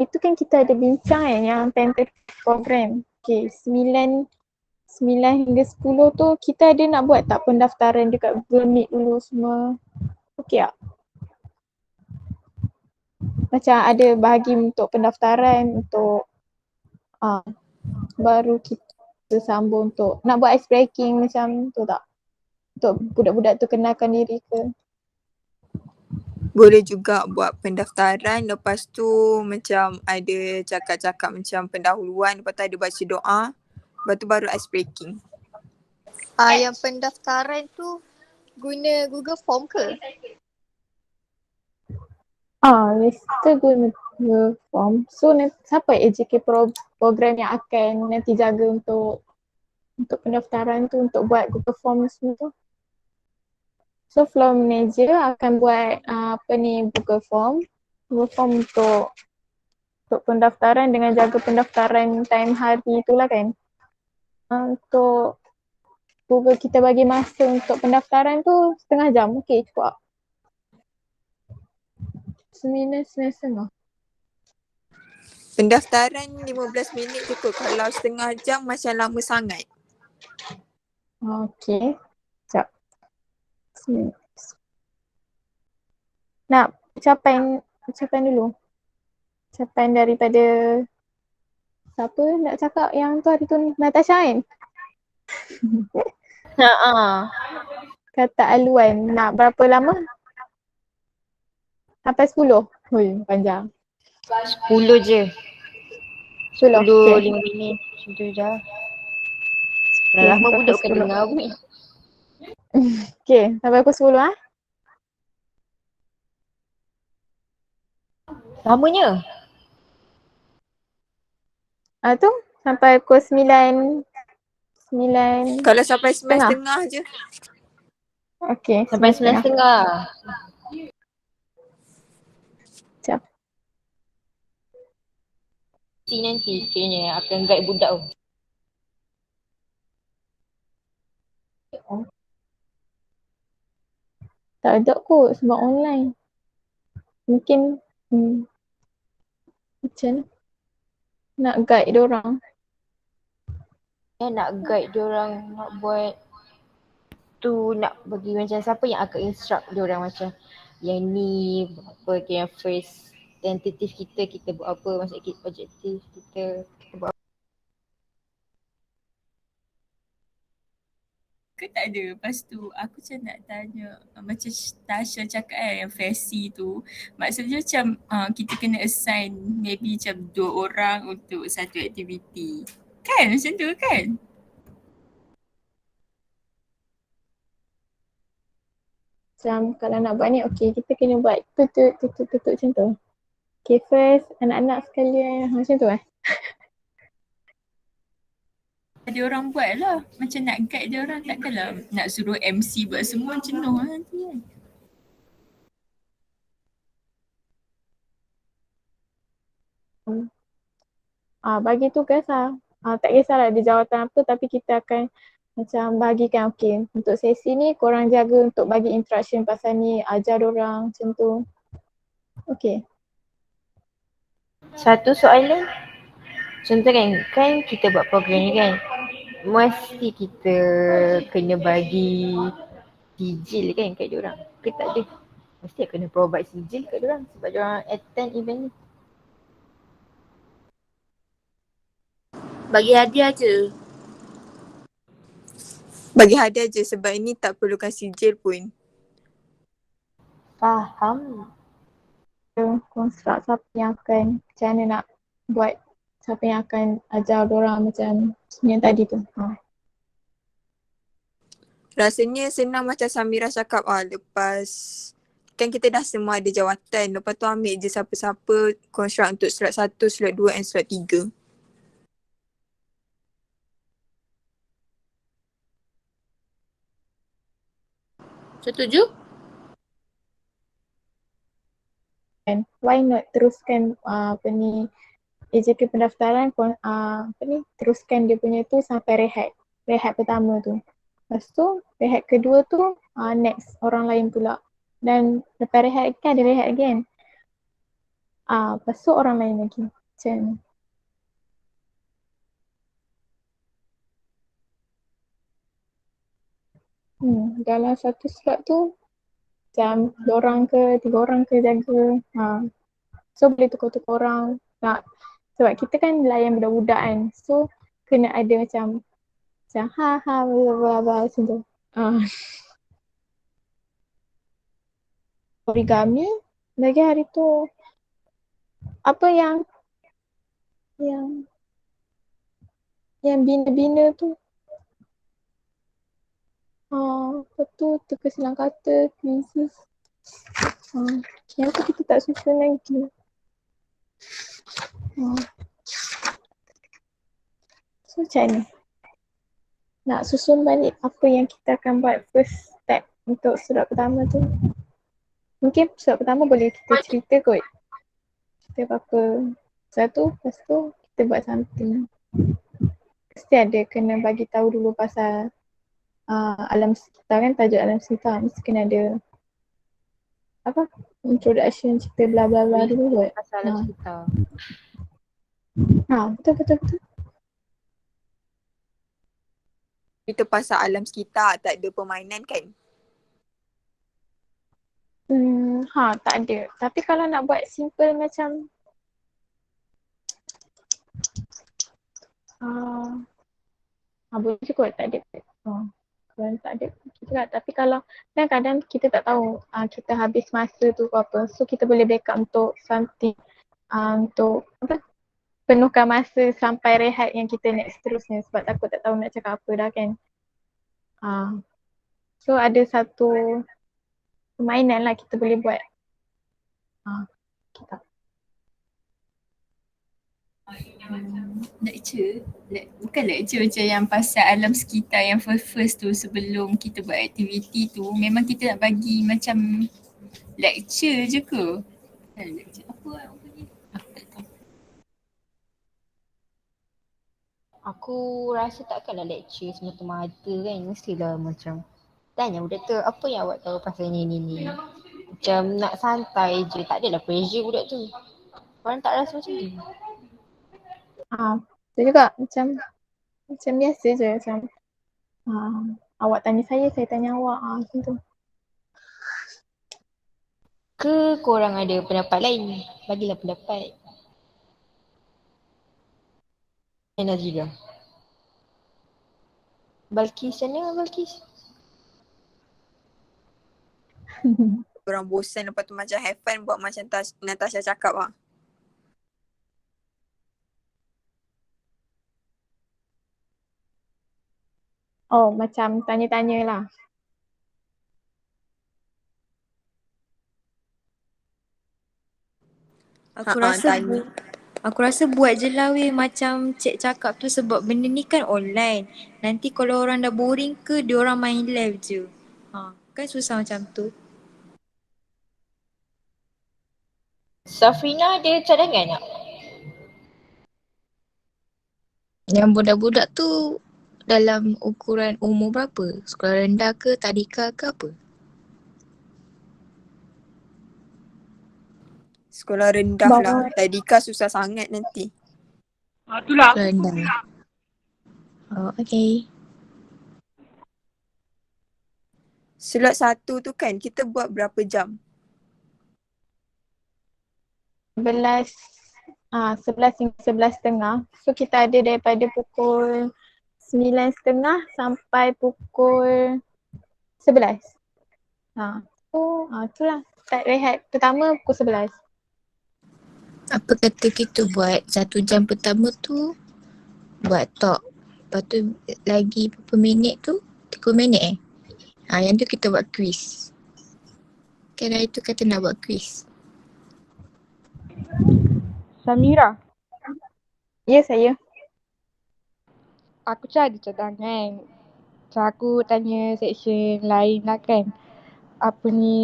itu kan kita ada bincang yang tentative program. Okay, 9 hingga 10 tu kita ada nak buat tak pendaftaran dekat Google Meet dulu semua. Okay tak? Macam ada bahagi untuk pendaftaran untuk baru kita sambung untuk nak buat ice breaking macam tu tak? Untuk budak-budak tu kenalkan diri ke? Boleh juga buat pendaftaran, lepas tu macam ada cakap-cakap macam pendahuluan, lepas tu ada baca doa, lepas tu baru ice breaking. Yang pendaftaran tu guna Google Form ke? Kita guna Google Form. So siapa AJK program yang akan nanti jaga untuk pendaftaran tu, untuk buat Google Form semua tu? So floor manager akan buat Google Form untuk pendaftaran dengan jaga pendaftaran time hari itulah kan. Untuk Google kita bagi masa untuk pendaftaran tu setengah jam, okey cukup. 9.30. Pendaftaran 15 minit cukup, kalau setengah jam macam lama sangat. Okey, sekejap. Nak ucapan dulu. Ucapan daripada siapa nak cakap yang tu hari tu, Natasha kan? Kata aluan, nak berapa lama? Sampai 10? Hui, panjang. 10 je. 10, 10, okay. 5 minit. Macam tu je. Dah Okay, lama sampai budak pukul bukan 10. dengar weh. Okay, sampai pukul 10 ah. Lamanya. Tu sampai pukul 9. 9. Kalau sampai 9.30 je. Okay, Sampai 9.30. 9.30. Sekejap. Nanti kayaknya akan guide budak tu. Tak ada kot sebab online. Mungkin macam nak guide diorang. Nak guide diorang nak buat tu, nak bagi macam siapa yang akan instruct diorang macam yang ni apa yang first tentative kita buat apa, maksud objektif kita buat apa. Ke tak ada. Lepas tu aku macam nak tanya macam Tasha cakap yang Fesi tu, maksudnya macam kita kena assign maybe macam 2 orang untuk satu aktiviti. Kan macam tu kan? Macam kalau nak buat ni, okay, kita kena buat tutup macam tu. Okay, first anak-anak sekalian macam tu Ada orang buat lah. Macam nak guide dia orang, takkanlah nak suruh MC buat semua jenuh nanti kan. Bagi tugas lah. Tak kisahlah dia jawatan apa, tapi kita akan macam bagikan, okay, untuk sesi ni korang jaga untuk bagi instruction pasal ni, ajar orang macam tu. Okay. Satu soalan, contoh kan kita buat program ni kan, mesti kita kena bagi sijil kan kat diorang, ke tak ada? Mesti kena provide sijil kat diorang sebab diorang attend event ni. Bagi hadiah je. Bagi hadiah je sebab ini tak perlukan sijil pun. Faham. Construct siapa yang akan, macam mana nak buat, siapa yang akan ajar orang macam yang tadi tu. Rasanya senang macam Samira cakap lepas kan kita dah semua ada jawatan, lepas tu ambil je siapa-siapa construct untuk slot 1, slot 2 and slot 3. Setuju? And why not teruskan AJK pendaftaran, teruskan dia punya tu sampai rehat pertama tu. Lepas tu rehat kedua tu next orang lain pula. Dan lepas rehat kan ada rehat again. Lepas tu orang lain lagi. Macam ni. Dalam satu slot tu macam 2 orang ke 3 orang ke jaga. So boleh tukar-tukar orang. Sebab kita kan layan budak-budak kan. So kena ada macam ha bla bla bla macam tu. Origami lagi hari tu apa yang bina-bina tu. Apa tu teka silang kata, krisis. Yang tu kita tak susun lagi. So macam ni. Nak susun balik apa yang kita akan buat first step untuk surat pertama tu. Mungkin surat pertama boleh kita cerita kot. Cerita apa-apa. Satu, lepas tu kita buat something. Mesti ada kena bagi tahu dulu pasal alam sekitar kan, tajuk alam sekitar. Mesti kena ada apa? Introduction, cerita bla bla bla dulu kot. Pasal alam sekitar. Betul. Kita pasal alam sekitar, tak ada permainan kan? Tak ada. Tapi kalau nak buat simple macam boleh juga tak ada. Kalau tak ada juga. Tapi kalau kadang-kadang kita tak tahu kita habis masa tu apa. So kita boleh backup untuk something untuk apa, penuhkan masa sampai rehat yang kita next seterusnya sebab takut tak tahu nak cakap apa dah kan. So ada satu permainan lah kita boleh buat. Kita. Lecture? Bukan lecture macam yang pasal alam sekitar yang first tu sebelum kita buat aktiviti tu. Memang kita nak bagi macam lecture je ke? Lecture apa lah ni? Aku tak tahu. Aku rasa takkanlah lecture semata-mata kan. Mestilah macam tanya budak tu apa yang awak tahu pasal ni. Macam nak santai je. Tak adalah pressure budak tu. Orang tak rasa macam ni. Betul juga macam biasa je macam awak tanya saya tanya awak macam tu. Ke korang ada pendapat lain? Bagilah pendapat. Nazira. Balkis sana Balkis. Orang bosan lepas tu macam have fun buat macam Natasha cakap lah. Macam tanya-tanya lah. Aku rasa buat je lah weh macam cik cakap tu sebab benda ni kan online. Nanti kalau orang dah boring ke dia orang main live je. Kan susah macam tu. Safrina ada cadangan tak? Yang budak-budak tu dalam ukuran umur berapa? Sekolah rendah ke, tadika ke apa? Sekolah rendah lah. Tadika susah sangat nanti. Itulah. Sekolah rendah. Okay. Slot 1 tu kan kita buat berapa jam? 11 hingga 11.30. So kita ada daripada pukul 9.30 sampai pukul 11. Itulah. Start rehat pertama pukul 11. Apa kata kita buat 1 jam pertama tu buat talk. Lepas tu lagi berapa minit tu? 30 minit yang tu kita buat quiz. Kan hari tu kata nak buat quiz. Samira. Ya, saya. Aku macam ada cadangan. Macam aku tanya section lain lah kan.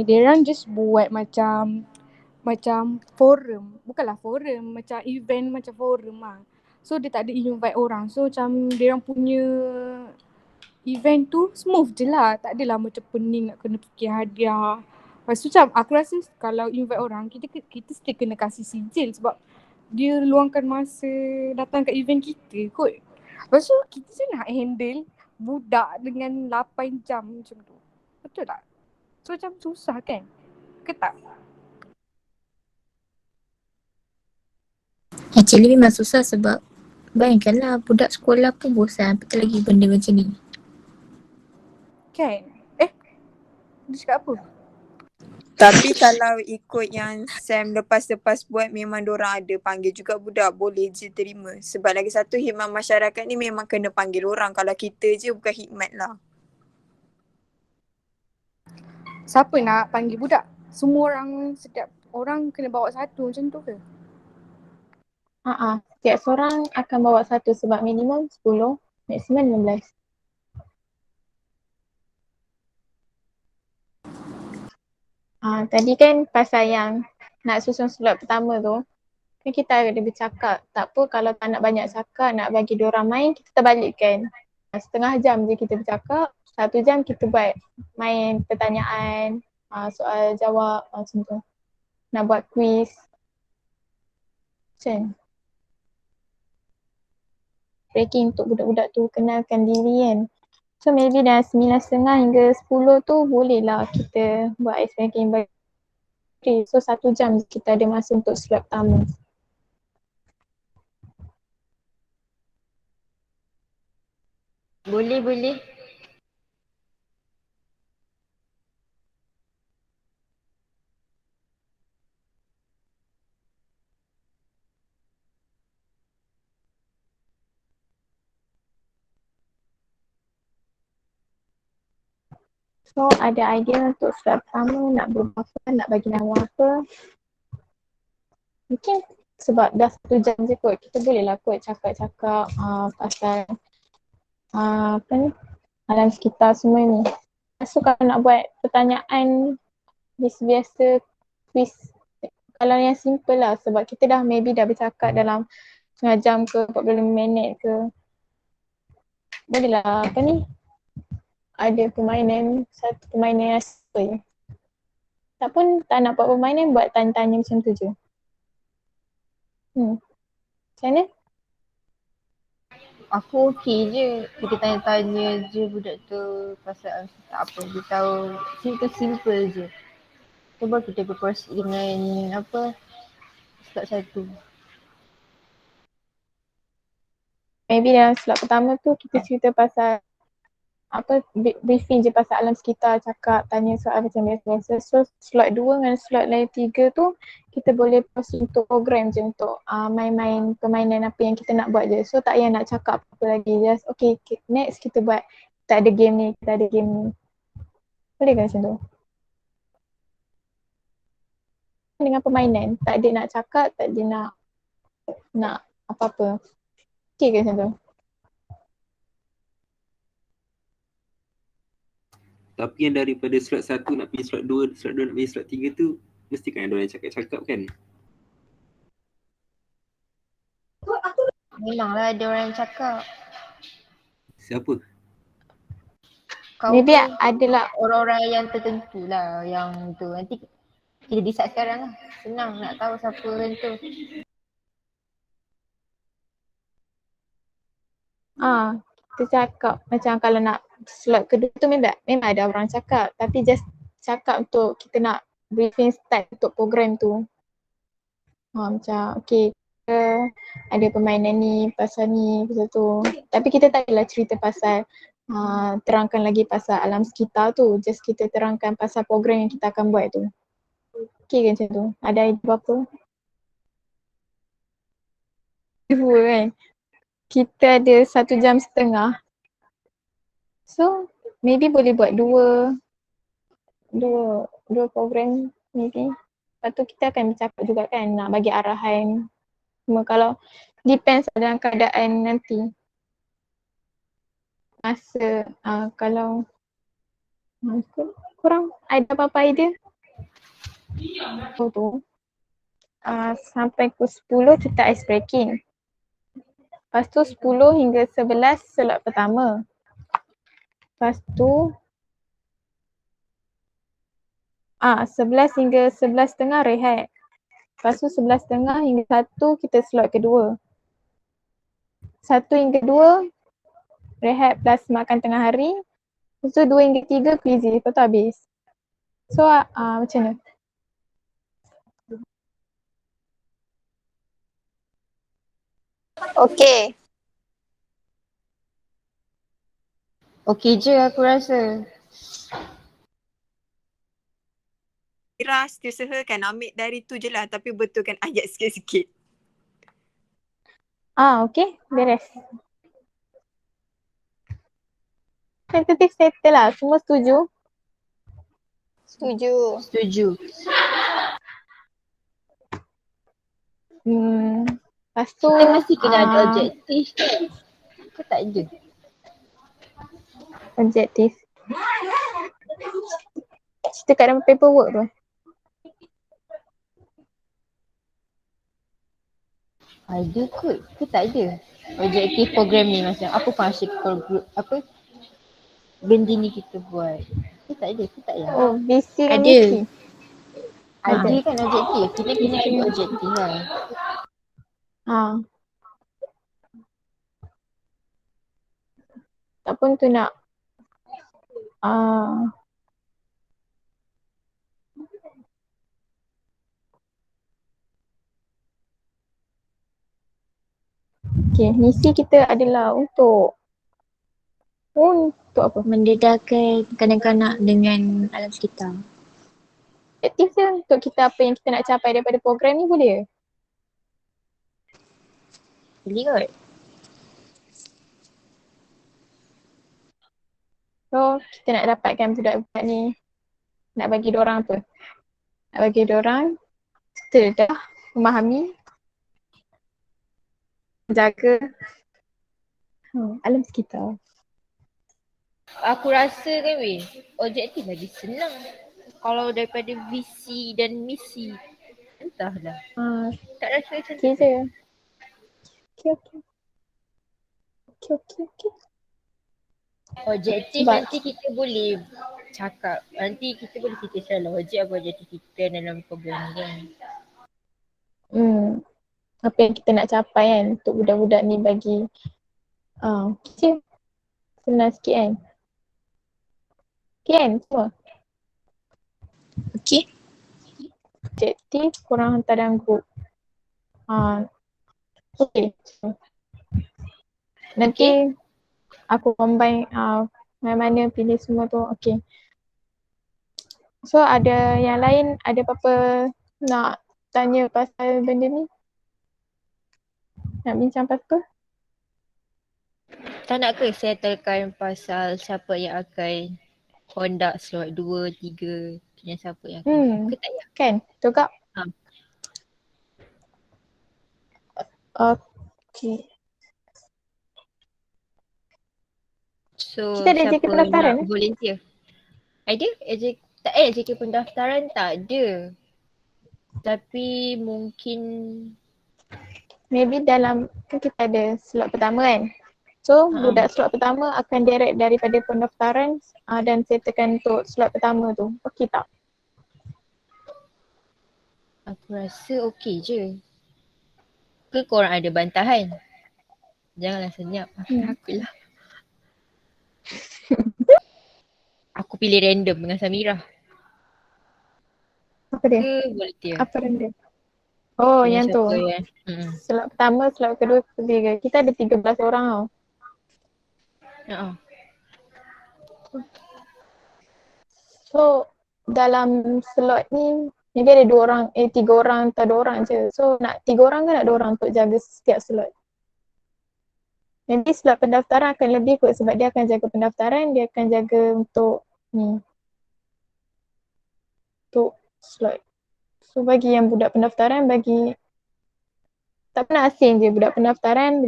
Diorang just buat macam forum. Bukanlah forum, macam event macam forum lah. So dia tak ada invite orang. So macam diorang punya event tu smooth je lah. Tak adalah macam pening nak kena fikir hadiah. Lepas tu macam aku rasa kalau invite orang, kita still kena kasih sijil sebab dia luangkan masa datang kat event kita kot. Lepas tu kita je nak handle budak dengan 8 jam macam tu. Betul tak? So macam susah kan? Ke tak? Actually memang susah sebab bayangkanlah budak sekolah pun bosan apatah lagi benda macam ni. Kan? Dia cakap apa? Tapi kalau ikut yang Sam lepas-lepas buat memang diorang ada panggil juga budak, boleh je terima. Sebab lagi satu khidmat masyarakat ni memang kena panggil orang. Kalau kita je bukan khidmat lah. Siapa nak panggil budak? Semua orang, setiap orang kena bawa satu macam tu ke? Setiap seorang akan bawa satu sebab minimum 10, maksimum 15. Tadi kan pasal yang nak susun slot pertama tu, kan kita ada bercakap, tak apa kalau tak nak banyak cakap, nak bagi diorang main, kita terbalikkan. Setengah jam je kita bercakap, 1 jam kita buat main pertanyaan, soal jawab macam tu. Nak buat quiz. Macam breaking untuk budak-budak tu kenalkan diri kan. So maybe dah 9.30 hingga 10 tu boleh lah kita buat ice breaking bagi. So 1 jam kita ada masa untuk slot pertama. Boleh. So ada idea untuk slot pertama nak berubah apa, nak bagi nama apa. Mungkin sebab dah 1 jam je kot, kita boleh lah kot cakap-cakap pasal apa ni, alam sekitar semua ni. So kalau nak buat pertanyaan biasa-biasa quiz, kalau yang simple lah sebab kita dah maybe dah bercakap dalam setengah jam ke 45 minit ke. Boleh lah apa ni, ada permainan, satu permainan yang simple je. Tak pun tak nak buat permainan, buat tanya-tanya macam tu je. Macam mana? Aku okey je. Kita tanya-tanya je budak tu pasal tak apa dia tahu. Simple je. Cuba kita berproceed dengan apa slot satu. Maybe dalam slot pertama tu kita cerita pasal apa, briefing je pasal alam sekitar, cakap, tanya soal macam biasa-biasa. So slot 2 dengan slot lain 3 tu kita boleh proceed untuk program je, untuk main-main permainan apa yang kita nak buat je. So tak payah nak cakap apa lagi, just okay next kita buat, kita ada game ni, kita ada game ni. Boleh ke macam tu? Dengan permainan, tak ada nak cakap, tak ada nak apa-apa. Okay ke macam tu? Tapi yang daripada slot 1 nak pergi slot 2, slot 2 nak pergi slot 3 tu mesti kan ada orang cakap-cakap kan? Memanglah ada orang yang cakap. Siapa? Kau Maybe pun adalah orang-orang yang tertentu lah yang tu. Nanti kita decide sekarang lah. Senang nak tahu siapa orang tu. kita cakap macam kalau nak slot kedua tu memang ada orang cakap, tapi just cakap untuk kita nak briefing start untuk program tu. Macam okay, kita ada permainan ni, pasal tu. Tapi kita tak adalah cerita pasal terangkan lagi pasal alam sekitar tu, just kita terangkan pasal program yang kita akan buat tu. Okay kan macam tu? Ada idea apa? Dua kan? Kita ada 1.5 jam. So maybe boleh buat dua program maybe. Lepas tu kita akan bercakap juga kan, nak bagi arahan. Cuma kalau depends dalam keadaan nanti. Masa kalau korang ada apa-apa idea? Tu sampai ke 10 kita ice breaking. Lepas tu 10 hingga 11 slot pertama. Lepas tu 11 hingga 11.30 rehat. Lepas tu 11.30 hingga 1 kita slot kedua. 1 hingga 2 rehat plus makan tengah hari. Lepas tu 2 hingga 3 quizy. Lepas tu habis. So macam mana? Okay. Okey je aku rasa. Ira usahakan ambil dari tu je lah tapi betulkan ayat sikit-sikit. Okay, beres. Tentative settle lah. Semua setuju? Setuju. Setuju. Lepas tu Kita mesti kena ada objektif kan? Ke tak ada? objektif. Cerita kat dalam paperwork tu. Ada kot. Ke tak ada? Objektif program ni macam apa function group, apa benda ni kita buat. Ke tak ada? Ke tak ada? Oh, visi dan Ada. misi. Ada kan objektif. Kita kena ada objektif lah. Tak pun tu nak okay, misi kita adalah untuk apa? Mendedarkan kanak-kanak dengan alam sekitar. Aktif je untuk kita apa yang kita nak capai daripada program ni boleh? Boleh kot. So kita nak dapatkan budak-budak ni, nak bagi diorang apa? Nak bagi diorang terdedah, memahami, jaga alam sekitar. Aku rasa kan weh, objektif lagi senang. Kalau daripada visi dan misi. Entahlah. Tak rasa macam Okay tu. je. Okay. Objektif Sebab- nanti kita boleh cakap. Nanti kita boleh cerita secara logik apa objektif kita dalam program ni kan. Apa yang kita nak capai kan untuk budak-budak ni bagi okay. Senang sikit kan? Okay kan semua? Okay. Objektif korang hantar dalam group. Okay. Nanti aku combine mana-mana pilih semua tu. Okay. So ada yang lain ada apa-apa nak tanya pasal benda ni? Nak bincang pasal tu? Tak nak ke settlekan pasal siapa yang akan conduct slot 2, 3 dengan siapa yang akan ke tak ya? Kan? Betul kak? Okay. So Kita ada siapa JK pendaftaran nak volunteer? Ada? JK pendaftaran tak ada. Tapi mungkin Maybe dalam kan kita ada slot pertama kan. So budak slot pertama akan direct daripada pendaftaran dan settlekan untuk slot pertama tu. Okey tak? aku rasa okey je. Ke korang ada bantahan? Janganlah senyap. Akulah. Aku pilih random dengan Samirah. Apa dia? Ke volunteer? Apa benda? Oh yang tu. Slot pertama, slot kedua, ketiga. Kita ada 13 orang tau. So dalam slot ni maybe ada 3 orang atau 2 orang je. So nak 3 orang ke nak 2 orang untuk jaga setiap slot? Nanti slot pendaftaran akan lebih kot sebab dia akan jaga pendaftaran, dia akan jaga untuk untuk slot. So bagi yang budak pendaftaran bagi tak pernah asing je budak pendaftaran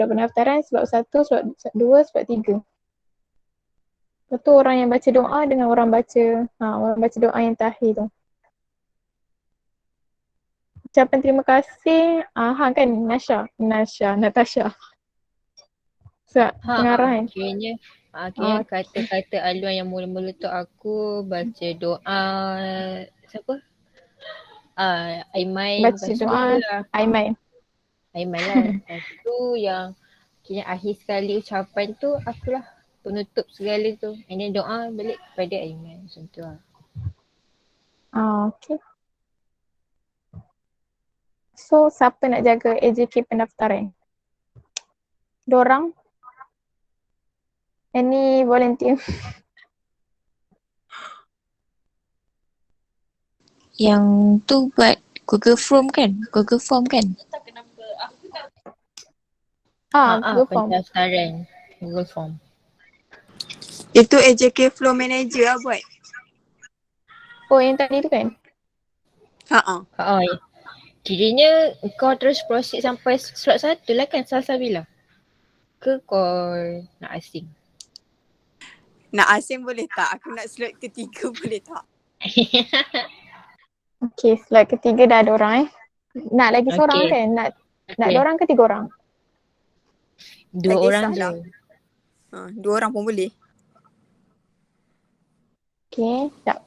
slot 1, slot 2, slot 3. Lepas tu orang yang baca doa dengan orang baca doa yang terakhir tu. Ucapan terima kasih kan Natasha. Pengarah kan? Kiranya kata-kata aluan yang mula-mula tu aku baca doa siapa? Aiman, Baca lepas tu doa yang Aiman. Aiman lah. Lepas tu yang kira akhir sekali ucapan tu akulah penutup segala tu. And then doa balik kepada Aiman macam tu lah. Okay. So siapa nak jaga AJK pendaftaran? Dorang? Any volunteer? Yang tu buat Google Form kan? Google Form kan? Google Form. Pendaftaran Google Form. Itu AJK Flow Manager lah buat. Oh yang tadi tu kan? Ya. Kiranya kau terus proceed sampai slot 1 lah kan Salsabila? Ke kau nak asing? Nak asing boleh tak? Aku nak slot ketiga boleh tak? Okay, slot ketiga dah ada orang Nak lagi seorang kan? Nak 2 orang ke 3 orang? 2 Tak orang je. kisahlah. 2 orang pun boleh. Okay, sekejap.